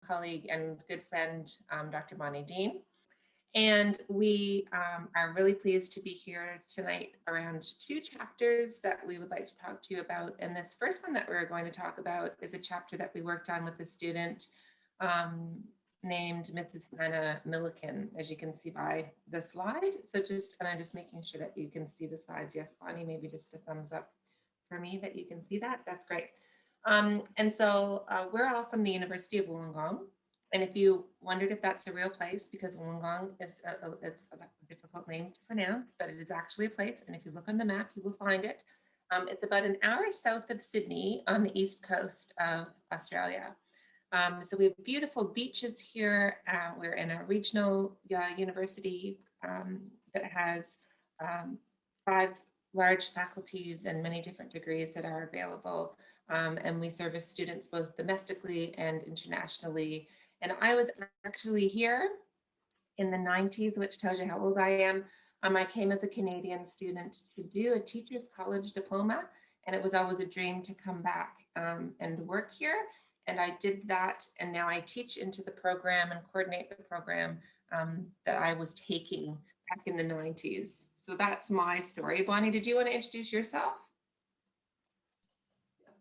colleague and good friend, Dr. Bonnie Dean. And we are really pleased to be here tonight around two chapters that we would like to talk to you about. And this first one that we're going to talk about is a chapter that we worked on with a student named Mrs. Hannah Milliken, as you can see by the slide. So I'm just making sure that you can see the slide. Yes, Bonnie, maybe just a thumbs up for me that you can see that. That's great. And so we're all from the University of Wollongong. And if you wondered if that's a real place, because Wollongong is it's a difficult name to pronounce, but it is actually a place. And if you look on the map, you will find it. It's about an hour south of Sydney on the east coast of Australia. So we have beautiful beaches here. We're in a regional university that has 5 large faculties and many different degrees that are available. And we service students both domestically and internationally. And I was actually here in the 90s, which tells you how old I am. I came as a Canadian student to do a teacher's college diploma, and it was always a dream to come back and work here. And I did that, and now I teach into the program and coordinate the program that I was taking back in the 90s. So that's my story. Bonnie, did you want to introduce yourself?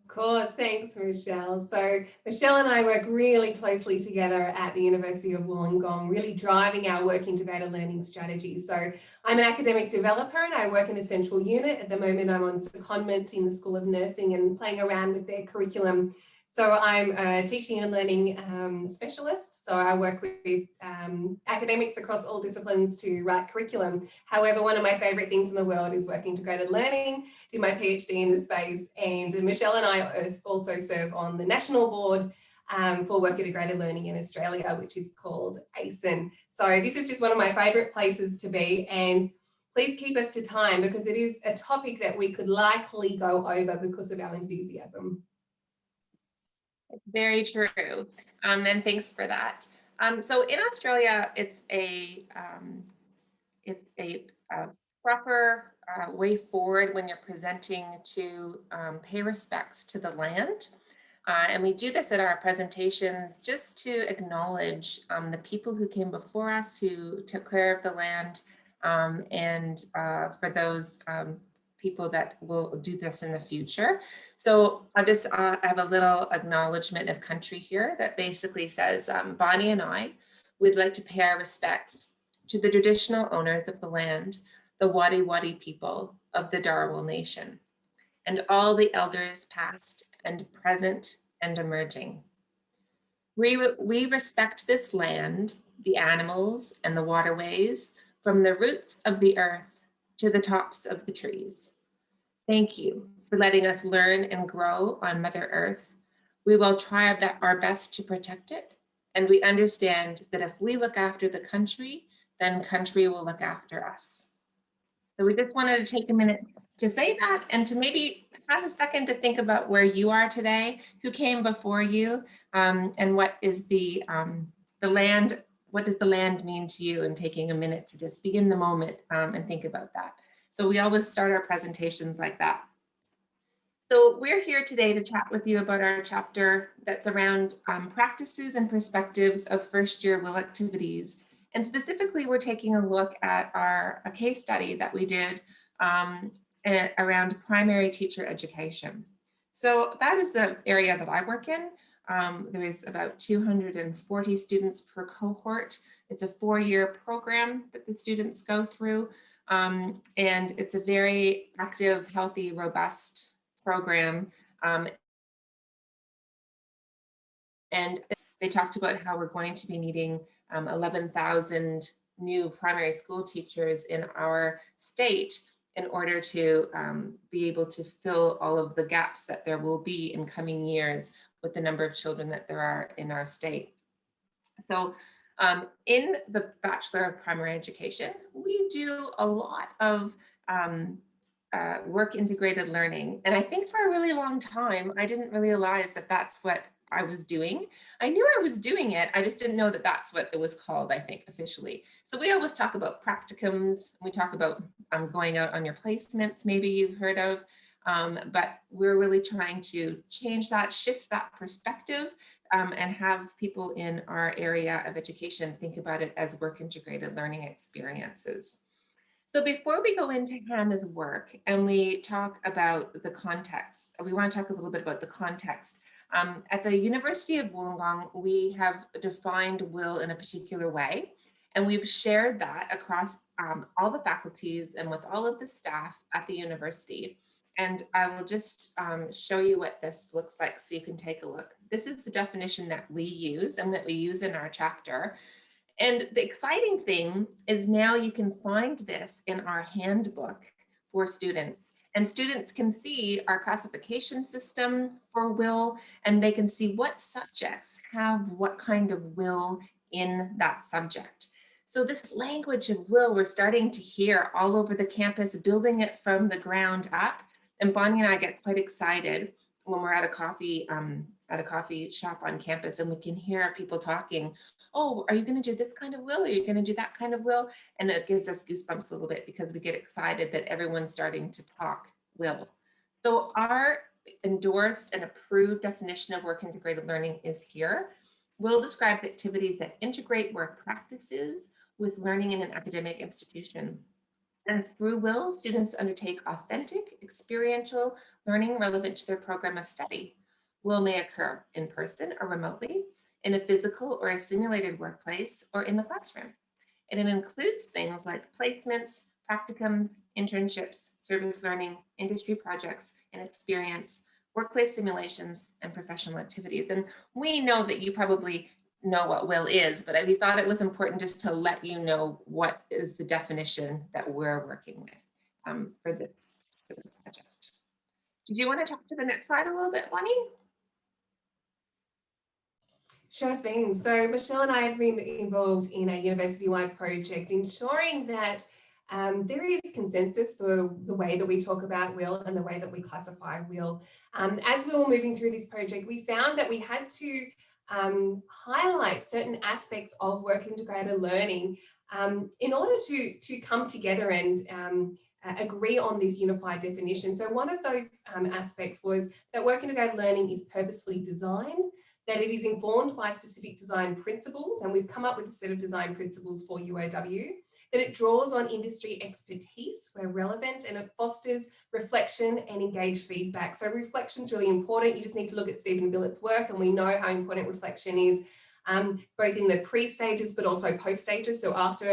Of course, thanks, Michelle. So Michelle and I work really closely together at the University of Wollongong, really driving our work integrated learning strategies. So I'm an academic developer and I work in a central unit. At the moment, I'm on secondment in the School of Nursing and playing around with their curriculum. So I'm a teaching and learning specialist. So I work with academics across all disciplines to write curriculum. However, one of my favorite things in the world is work integrated learning, did my PhD in the space. And Michelle and I also serve on the national board for work integrated learning in Australia, which is called ACEN. So this is just one of my favorite places to be. And please keep us to time because it is a topic that we could likely go over because of our enthusiasm. It's very true, and thanks for that. So in Australia, it's a proper way forward when you're presenting to pay respects to the land. And we do this at our presentations just to acknowledge the people who came before us, who took care of the land, and for those people that will do this in the future. So I'll just have a little acknowledgement of country here that basically says, Bonnie and I would like to pay our respects to the traditional owners of the land, the Wadi Wadi people of the Darwin Nation, and all the elders past and present and emerging. We respect this land, the animals and the waterways, from the roots of the earth to the tops of the trees. Thank you for letting us learn and grow on Mother Earth. We will try our best to protect it, and we understand that if we look after the country, then country will look after us. So we just wanted to take a minute to say that and to maybe have a second to think about where you are today, who came before you, and what is the land, what does the land mean to you, and taking a minute to just be in the moment and think about that. So we always start our presentations like that. So we're here today to chat with you about our chapter that's around practices and perspectives of first-year WIL activities. And specifically, we're taking a look at a case study that we did around primary teacher education. So that is the area that I work in. There is about 240 students per cohort. It's a 4-year program that the students go through. And it's a very active, healthy, robust program. And they talked about how we're going to be needing 11,000 new primary school teachers in our state in order to be able to fill all of the gaps that there will be in coming years with the number of children that there are in our state. So in the Bachelor of Primary Education, we do a lot of work integrated learning. And I think for a really long time, I didn't realize that that's what I was doing. I knew I was doing it. I just didn't know that that's what it was called, I think, officially. So we always talk about practicums. We talk about going out on your placements, maybe you've heard of. But we're really trying to change that, shift that perspective, and have people in our area of education think about it as work integrated learning experiences. So before we go into Hannah's work and we talk about the context, we want to talk a little bit about the context. At the University of Wollongong, we have defined will in a particular way, and we've shared that across all the faculties and with all of the staff at the university. And I will just show you what this looks like so you can take a look. This is the definition that we use and that we use in our chapter. And the exciting thing is now you can find this in our handbook for students. And students can see our classification system for will, and they can see what subjects have what kind of will in that subject. So this language of will, we're starting to hear all over the campus, building it from the ground up. And Bonnie and I get quite excited when we're at a coffee shop on campus and we can hear people talking. Oh, are you going to do this kind of will? Are you going to do that kind of will? And it gives us goosebumps a little bit because we get excited that everyone's starting to talk will. So our endorsed and approved definition of work integrated learning is here. Will describes activities that integrate work practices with learning in an academic institution. And through will, students undertake authentic, experiential learning relevant to their program of study. Will may occur in person or remotely, in a physical or a simulated workplace, or in the classroom. And it includes things like placements, practicums, internships, service learning, industry projects, and experience, workplace simulations, and professional activities. And we know that you probably know what will is, but we thought it was important just to let you know what is the definition that we're working with for this project. Did you want to talk to the next slide a little bit, Bonnie? Sure thing. So Michelle and I have been involved in a university-wide project ensuring that there is consensus for the way that we talk about will and the way that we classify will. As we were moving through this project, we found that we had to highlight certain aspects of work integrated learning in order to come together and agree on this unified definition. So one of those aspects was that work integrated learning is purposefully designed, that it is informed by specific design principles, and we've come up with a set of design principles for UOW, that it draws on industry expertise where relevant, and it fosters reflection and engaged feedback. So reflection is really important. You just need to look at Stephen Billett's work, and we know how important reflection is, both in the pre-stages but also post-stages, so after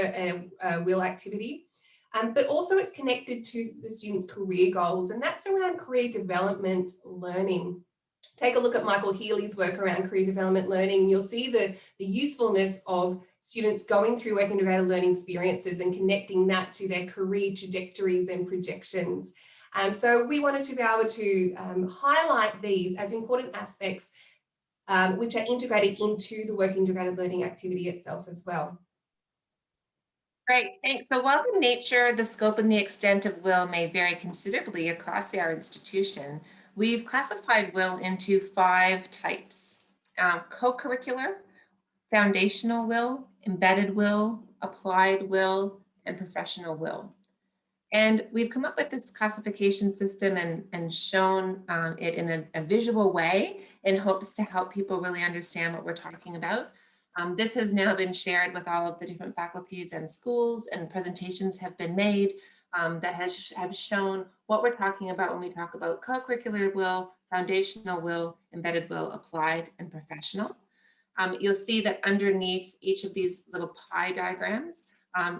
a will activity. But also it's connected to the students' career goals, and that's around career development learning. Take a look at Michael Healy's work around career development learning. You'll see the usefulness of students going through work integrated learning experiences and connecting that to their career trajectories and projections. So we wanted to be able to highlight these as important aspects which are integrated into the work integrated learning activity itself as well. Great, thanks. So while the nature, the scope, and the extent of will may vary considerably across our institution, we've classified will into 5 types: co-curricular, foundational will, embedded will, applied will, and professional will. And we've come up with this classification system and shown it in a visual way in hopes to help people really understand what we're talking about. This has now been shared with all of the different faculties and schools, and presentations have been made that have shown what we're talking about when we talk about co-curricular will, foundational will, embedded will, applied, and professional. You'll see that underneath each of these little pie diagrams,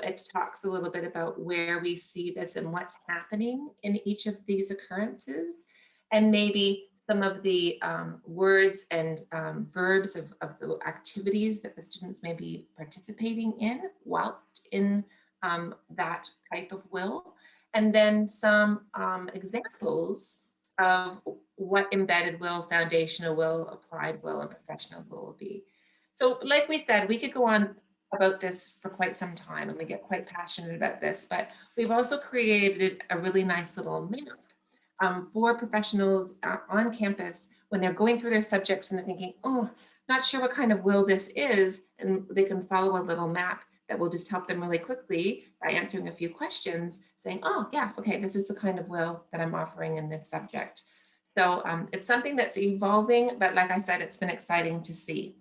it talks a little bit about where we see this and what's happening in each of these occurrences, and maybe some of the words and verbs of the activities that the students may be participating in whilst in that type of will, and then some examples of what embedded will, foundational will, applied will, and professional will be. So like we said, we could go on about this for quite some time and we get quite passionate about this, but we've also created a really nice little map for professionals on campus when they're going through their subjects and they're thinking, oh, not sure what kind of will this is, and they can follow a little map that will just help them really quickly by answering a few questions, saying, oh yeah, okay, this is the kind of will that I'm offering in this subject. So it's something that's evolving, but like I said, it's been exciting to see.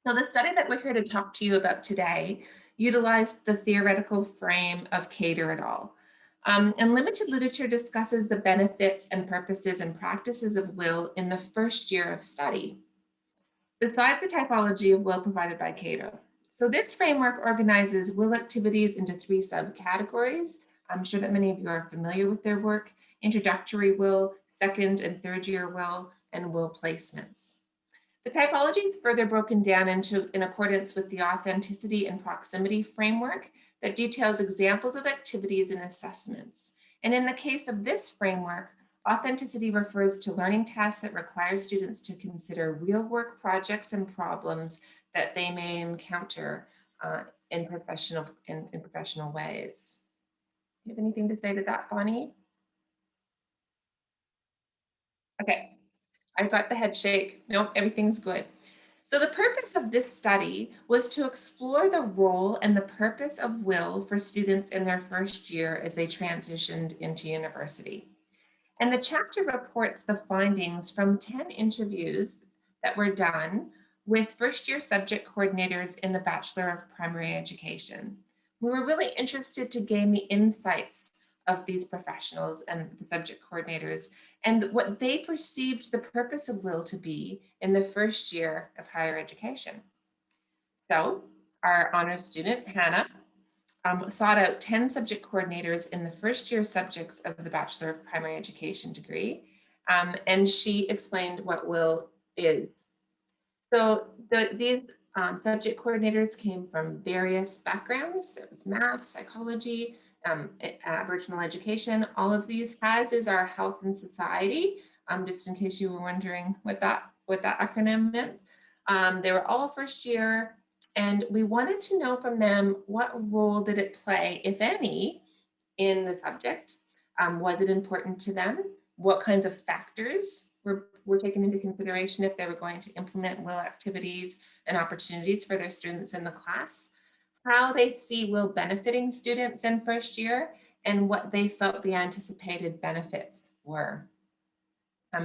So the study that we're here to talk to you about today utilized the theoretical frame of Cater et al. And limited literature discusses the benefits and purposes and practices of will in the first year of study, besides the typology of will provided by Cato. So this framework organizes will activities into three subcategories. I'm sure that many of you are familiar with their work: introductory will, second and third year will, and will placements. The typology is further broken down in accordance with the authenticity and proximity framework that details examples of activities and assessments. And in the case of this framework, authenticity refers to learning tasks that require students to consider real work projects and problems that they may encounter in professional ways. You have anything to say to that, Bonnie? Okay, I got the head shake. Nope, everything's good. So the purpose of this study was to explore the role and the purpose of will for students in their first year as they transitioned into university. And the chapter reports the findings from 10 interviews that were done with first year subject coordinators in the Bachelor of Primary Education. We were really interested to gain the insights of these professionals and the subject coordinators and what they perceived the purpose of will to be in the first year of higher education. So our honors student, Hannah, sought out 10 subject coordinators in the first year subjects of the Bachelor of Primary Education degree, and she explained what will is. So these subject coordinators came from various backgrounds. There was math, psychology, Aboriginal education. All of these has is our health and society, just in case you were wondering what that acronym meant. They were all first year, and we wanted to know from them what role did it play, if any, in the subject. Was it important to them? What kinds of factors were taken into consideration if they were going to implement will activities and opportunities for their students in the class? How they see will benefiting students in first year, and what they felt the anticipated benefits were.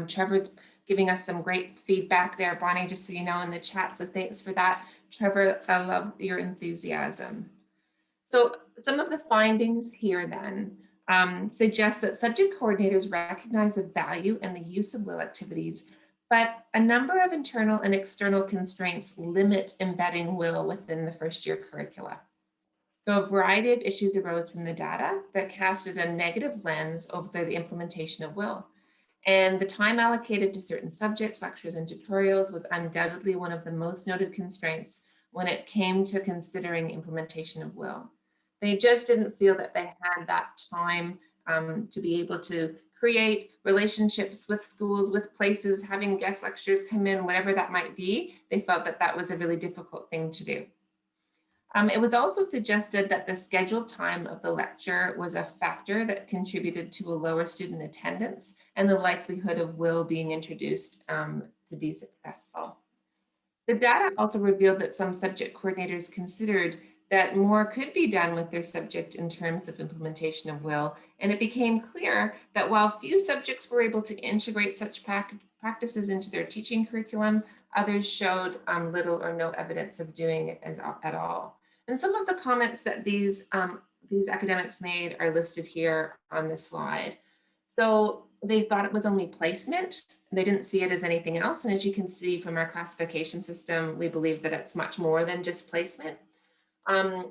Trevor's giving us some great feedback there, Bonnie, just so you know, in the chat. So thanks for that. Trevor, I love your enthusiasm. So some of the findings here then suggest that subject coordinators recognize the value and the use of will activities, but a number of internal and external constraints limit embedding will within the first year curricula. So a variety of issues arose from the data that casted a negative lens over the implementation of will. And the time allocated to certain subjects, lectures, and tutorials was undoubtedly one of the most noted constraints when it came to considering implementation of will. They just didn't feel that they had that time to be able to create relationships with schools, with places, having guest lecturers come in, whatever that might be. They felt that that was a really difficult thing to do. It was also suggested that the scheduled time of the lecture was a factor that contributed to a lower student attendance and the likelihood of will being introduced to be successful. The data also revealed that some subject coordinators considered that more could be done with their subject in terms of implementation of will, and it became clear that while few subjects were able to integrate such practices into their teaching curriculum, others showed little or no evidence of doing it at all. And some of the comments that these academics made are listed here on this slide. So they thought it was only placement. They didn't see it as anything else. And as you can see from our classification system, we believe that it's much more than just placement.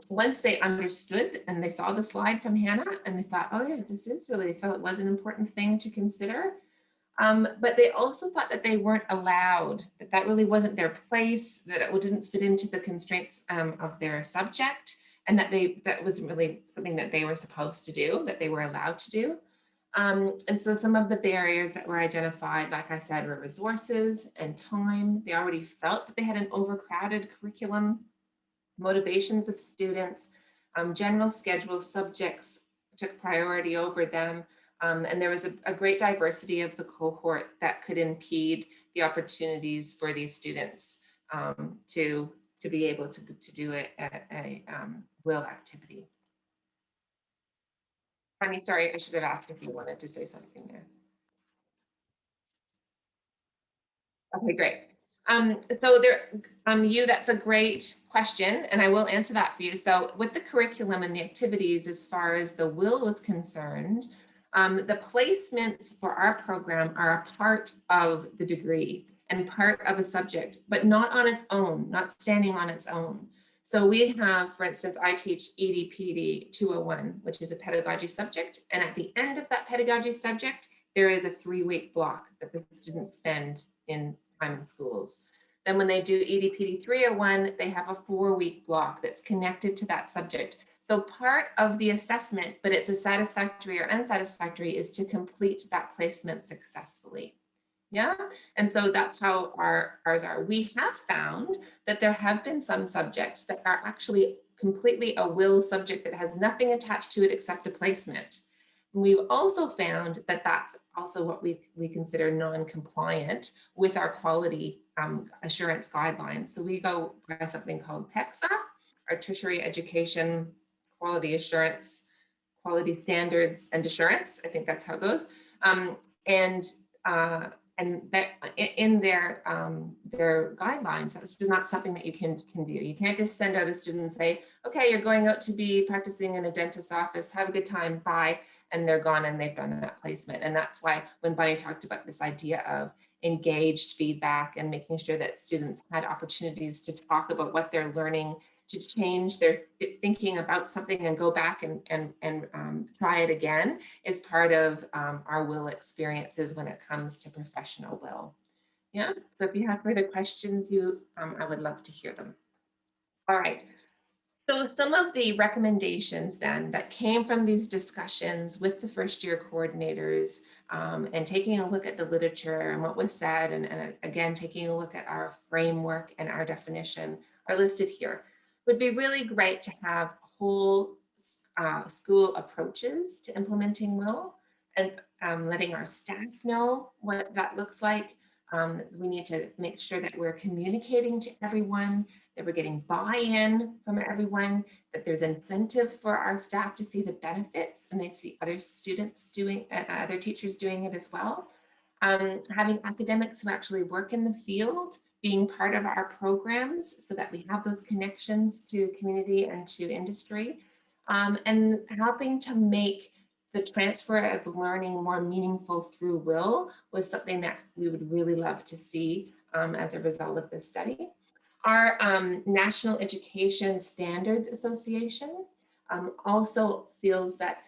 Once they understood and they saw the slide from Hannah and they thought, oh yeah, this is really, they felt it was an important thing to consider. But they also thought that they weren't allowed, that that really wasn't their place, that it didn't fit into the constraints of their subject, and that wasn't really something that they were supposed to do, that they were allowed to do. And so some of the barriers that were identified, like I said, were resources and time. They already felt that they had an overcrowded curriculum, motivations of students, general schedule subjects took priority over them. And there was a great diversity of the cohort that could impede the opportunities for these students to to be able to do a will activity. Connie, sorry, I should have asked if you wanted to say something there. Okay, great. So there, that's a great question, and I will answer that for you. So with the curriculum and the activities, as far as the will was concerned, the placements for our program are a part of the degree and part of a subject, but not on its own, not standing on its own. So we have, for instance, I teach Eady PD 201, which is a pedagogy subject. And at the end of that pedagogy subject, there is a 3-week block that the students spend in time in schools. Then when they do Eady PD 301, they have a 4-week block that's connected to that subject. So part of the assessment, but it's a satisfactory or unsatisfactory, is to complete that placement successfully. Yeah, and so that's how ours are. We have found that there have been some subjects that are actually completely a will subject that has nothing attached to it except a placement. We've also found that that's also what we consider non-compliant with our quality assurance guidelines. So we go by something called TEXA, our Tertiary Education Quality Assurance, Quality Standards and Assurance. I think that's how it goes. And that in their guidelines, that's just not something that you can do. You can't just send out a student and say, okay, you're going out to be practicing in a dentist's office, have a good time, bye, and they're gone and they've done that placement. And that's why when Bunny talked about this idea of engaged feedback and making sure that students had opportunities to talk about what they're learning, to change their thinking about something and go back and try it again, is part of our will experiences when it comes to professional will. Yeah, so if you have further questions, I would love to hear them. All right. So some of the recommendations then that came from these discussions with the first year coordinators and taking a look at the literature and what was said, and again, taking a look at our framework and our definition are listed here. Would be really great to have whole school approaches to implementing will and letting our staff know what that looks like. We need to make sure that we're communicating to everyone, that we're getting buy-in from everyone, that there's incentive for our staff to see the benefits and they see other students doing, other teachers doing it as well. Having academics who actually work in the field being part of our programs so that we have those connections to community and to industry, and helping to make the transfer of learning more meaningful through will was something that we would really love to see as a result of this study. Our National Education Standards Association also feels that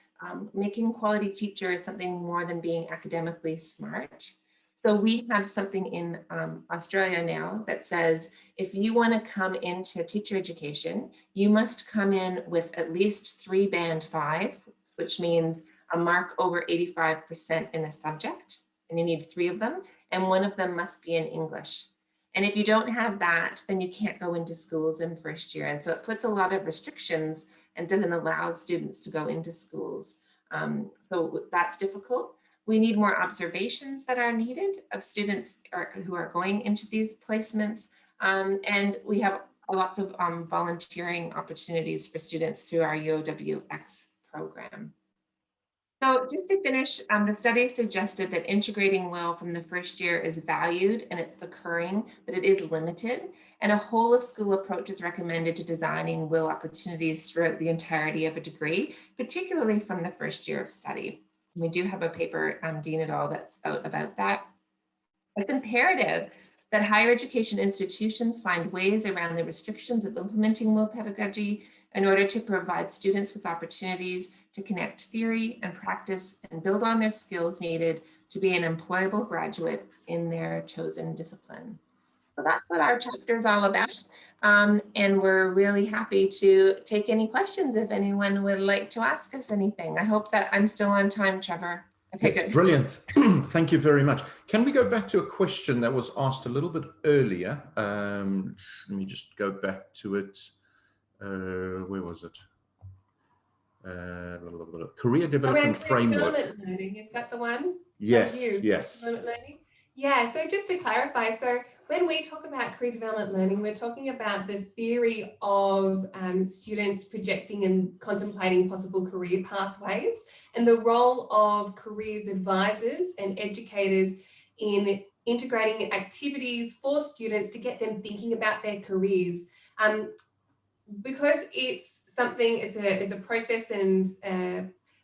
making quality teacher is something more than being academically smart. So we have something in Australia now that says, if you want to come into teacher education, you must come in with at least 3 band 5, which means a mark over 85% in a subject, and you need 3 of them, and 1 of them must be in English. And if you don't have that, then you can't go into schools in first year. And so it puts a lot of restrictions and doesn't allow students to go into schools. So that's difficult. We need more observations that are needed of students who are going into these placements. And we have lots of volunteering opportunities for students through our UOWX program. So just to finish, the study suggested that integrating will from the first year is valued and it's occurring, but it is limited. And a whole of school approach is recommended to designing will opportunities throughout the entirety of a degree, particularly from the first year of study. And we do have a paper, Dean et al., that's out about that. It's imperative that higher education institutions find ways around the restrictions of implementing will pedagogy in order to provide students with opportunities to connect theory and practice and build on their skills needed to be an employable graduate in their chosen discipline. So that's what our chapter is all about. And we're really happy to take any questions if anyone would like to ask us anything. I hope that I'm still on time, Trevor. Okay, yes, good. Brilliant. Thank you very much. Can we go back to a question that was asked a little bit earlier? Let me just go back to it. Where was it? Career development framework. Academic learning, is that the one? Yes, Review. yes. Academic learning. Yeah, so just to clarify, so when we talk about career development learning, we're talking about the theory of students projecting and contemplating possible career pathways, and the role of careers advisors and educators in integrating activities for students to get them thinking about their careers. Because it's something, it's a process and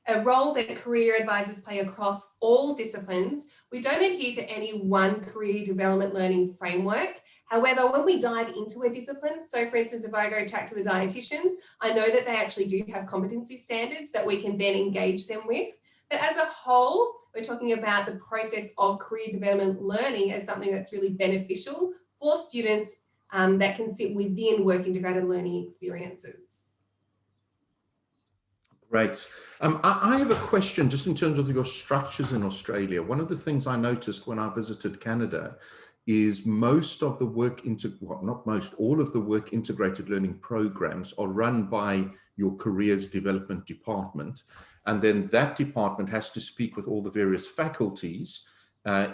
a role that career advisors play across all disciplines. We don't adhere to any one career development learning framework. However, when we dive into a discipline, so for instance, if I go chat to the dietitians, I know that they actually do have competency standards that we can then engage them with. But as a whole, we're talking about the process of career development learning as something that's really beneficial for students that can sit within work integrated learning experiences. Great. I have a question just in terms of your structures in Australia. One of the things I noticed when I visited Canada is most of the not most, all of the work integrated learning programs are run by your careers development department. And then that department has to speak with all the various faculties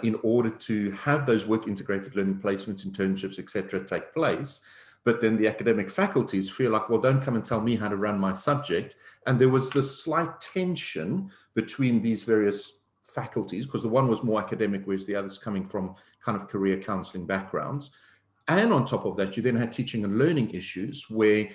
in order to have those work integrated learning placements, internships, etc. take place. But then the academic faculties feel like, well, don't come and tell me how to run my subject. And there was this slight tension between these various faculties, because the one was more academic, whereas the other's coming from kind of career counseling backgrounds. And on top of that, you then had teaching and learning issues where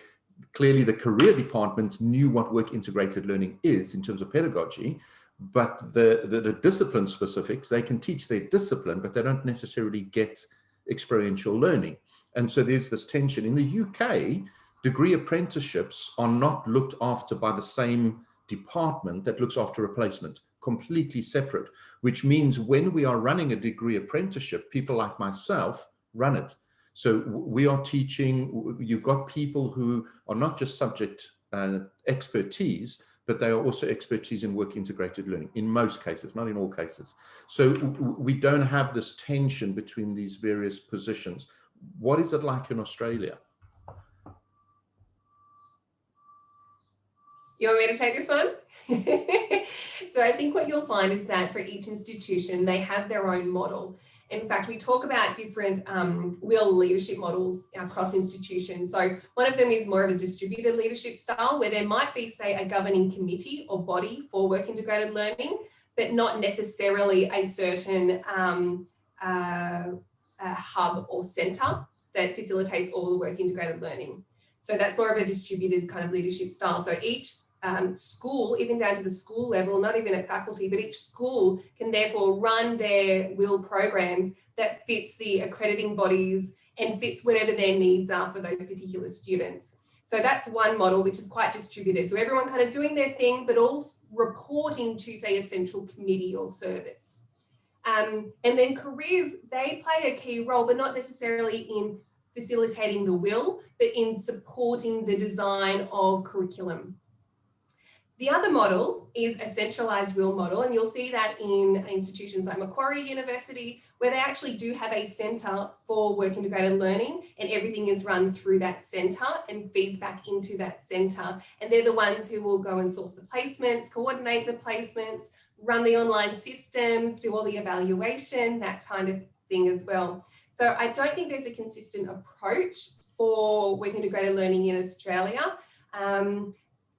clearly the career department knew what work integrated learning is in terms of pedagogy, but the discipline specifics, they can teach their discipline, but they don't necessarily get experiential learning. And so there's this tension. In the UK, degree apprenticeships are not looked after by the same department that looks after replacement, completely separate, which means when we are running a degree apprenticeship, people like myself run it. So we are teaching, you've got people who are not just subject expertise, but they are also expertise in work integrated learning in most cases, not in all cases. So we don't have this tension between these various positions. What is it like in Australia? You want me to take this one? So I think what you'll find is that for each institution, they have their own model. In fact, we talk about different WIL leadership models across institutions. So one of them is more of a distributed leadership style, where there might be, say, a governing committee or body for work integrated learning, but not necessarily a certain hub or centre that facilitates all the work integrated learning. So that's more of a distributed kind of leadership style. So each school, even down to the school level, not even at faculty, but each school can therefore run their WIL programs that fits the accrediting bodies and fits whatever their needs are for those particular students. So that's one model which is quite distributed. So everyone kind of doing their thing, but all reporting to, say, a central committee or service. And then careers, they play a key role, but not necessarily in facilitating the WIL, but in supporting the design of curriculum. The other model is a centralised WIL model, and you'll see that in institutions like Macquarie University, where they actually do have a centre for work integrated learning, and everything is run through that centre and feeds back into that centre. And they're the ones who will go and source the placements, coordinate the placements, run the online systems, do all the evaluation, that kind of thing as well. So I don't think there's a consistent approach for work integrated learning in Australia.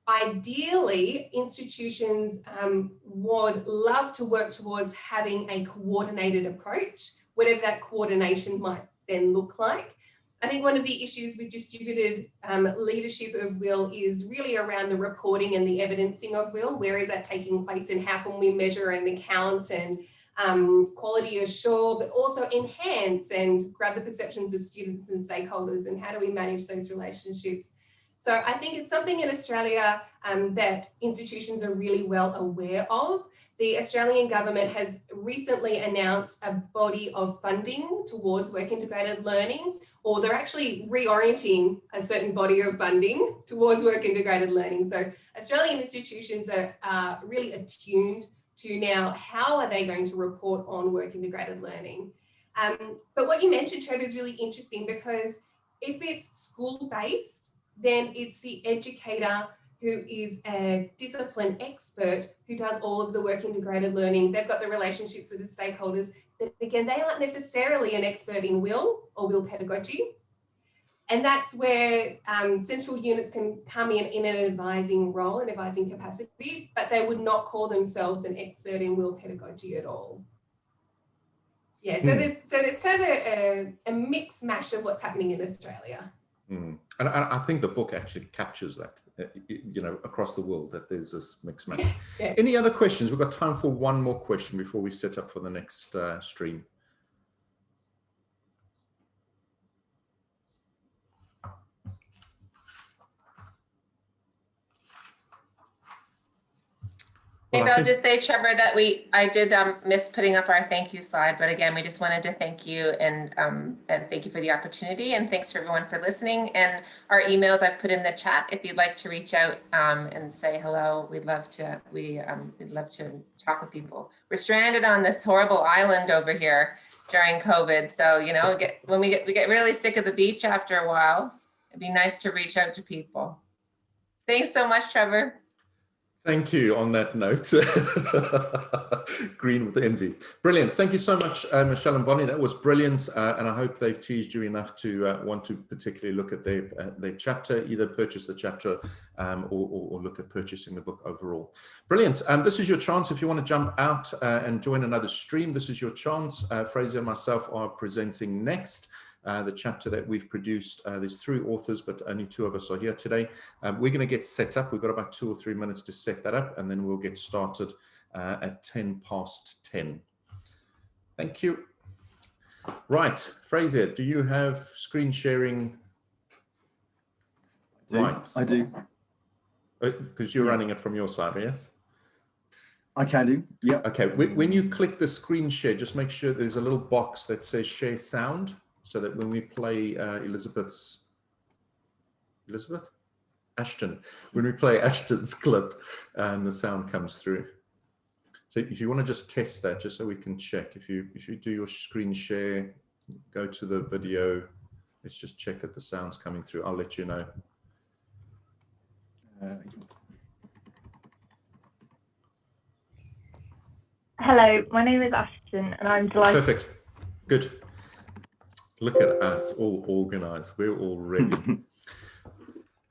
Ideally, institutions would love to work towards having a coordinated approach, whatever that coordination might then look like. I think one of the issues with distributed leadership of WIL is really around the reporting and the evidencing of WIL. Where is that taking place, and how can we measure and account and quality assure, but also enhance and grab the perceptions of students and stakeholders, and how do we manage those relationships? So I think it's something in Australia that institutions are really well aware of. The Australian government has recently announced a body of funding towards work integrated learning, or they're actually reorienting a certain body of funding towards work integrated learning. So Australian institutions are really attuned to now how are they going to report on work integrated learning. But what you mentioned, Trevor, is really interesting, because if it's school-based, then it's the educator who is a discipline expert who does all of the work integrated learning. They've got the relationships with the stakeholders. but again, they aren't necessarily an expert in will or will pedagogy. And that's where central units can come in an advising role, an advising capacity, but they would not call themselves an expert in will pedagogy at all. Yeah, so there's kind of a mix mash of what's happening in Australia. And I think the book actually captures that, you know, across the world, that there's this mix match. Yeah. Any other questions? We've got time for one more question before we set up for the next stream. Maybe I'll just say, Trevor, that I did miss putting up our thank you slide, but again, we just wanted to thank you and thank you for the opportunity, and thanks for everyone for listening. And our emails I've put in the chat if you'd like to reach out and say hello. We'd love to talk with people. We're stranded on this horrible island over here during COVID, so you know, we get really sick of the beach after a while. It'd be nice to reach out to people. Thanks so much, Trevor. Thank you on that note. Green with envy. Brilliant. Thank you so much, Michelle and Bonnie. That was brilliant. And I hope they've teased you enough to want to particularly look at their chapter, either purchase the chapter or look at purchasing the book overall. Brilliant. This is your chance. If you want to jump out and join another stream, this is your chance. Fraser and myself are presenting next. The chapter that we've produced. There's 3 authors, but only 2 of us are here today. We're going to get set up. We've got about 2 or 3 minutes to set that up, and then we'll get started at 10:10. Thank you. Right, Fraser, do you have screen sharing? Right. I do. Because you're running it from your side, yes? I can do, yeah. Okay, when you click the screen share, just make sure there's a little box that says share sound, so that when we play Ashton, when we play Ashton's clip, the sound comes through. So if you want to just test that, just so we can check, if you do your screen share, go to the video, let's just check that the sound's coming through. I'll let you know. Hello, my name is Ashton, and I'm delighted. Perfect. Good. Look at us, all organized. We're all ready.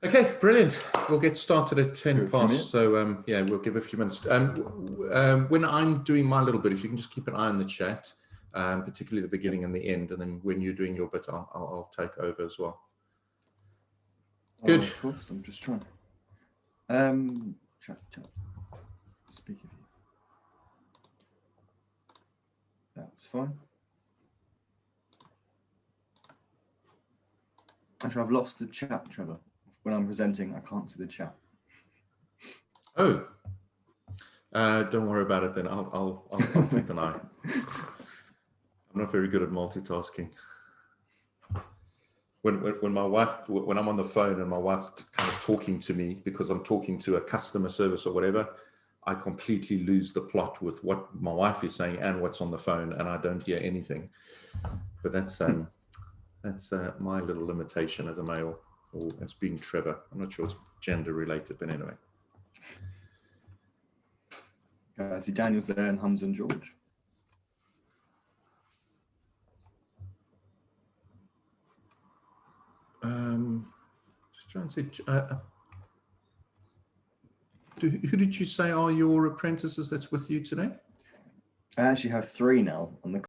Okay, brilliant. We'll get started at 10 past. So yeah, we'll give a few minutes. When I'm doing my little bit, if you can just keep an eye on the chat, particularly the beginning and the end, and then when you're doing your bit, I'll take over as well. Good. Of course, I'm just trying. Chat. Speak of you. That's fine. Actually, I've lost the chat, Trevor. When I'm presenting, I can't see the chat. Oh, don't worry about it then. I'll keep an eye. I'm not very good at multitasking. When my wife, when I'm on the phone and my wife's kind of talking to me because I'm talking to a customer service or whatever, I completely lose the plot with what my wife is saying and what's on the phone, and I don't hear anything. But that's my little limitation as a male, or as being Trevor. I'm not sure it's gender related, but anyway. I see Daniel's there and Hamza and George. Just trying to see. Who did you say are your apprentices that's with you today? I actually have 3 now on the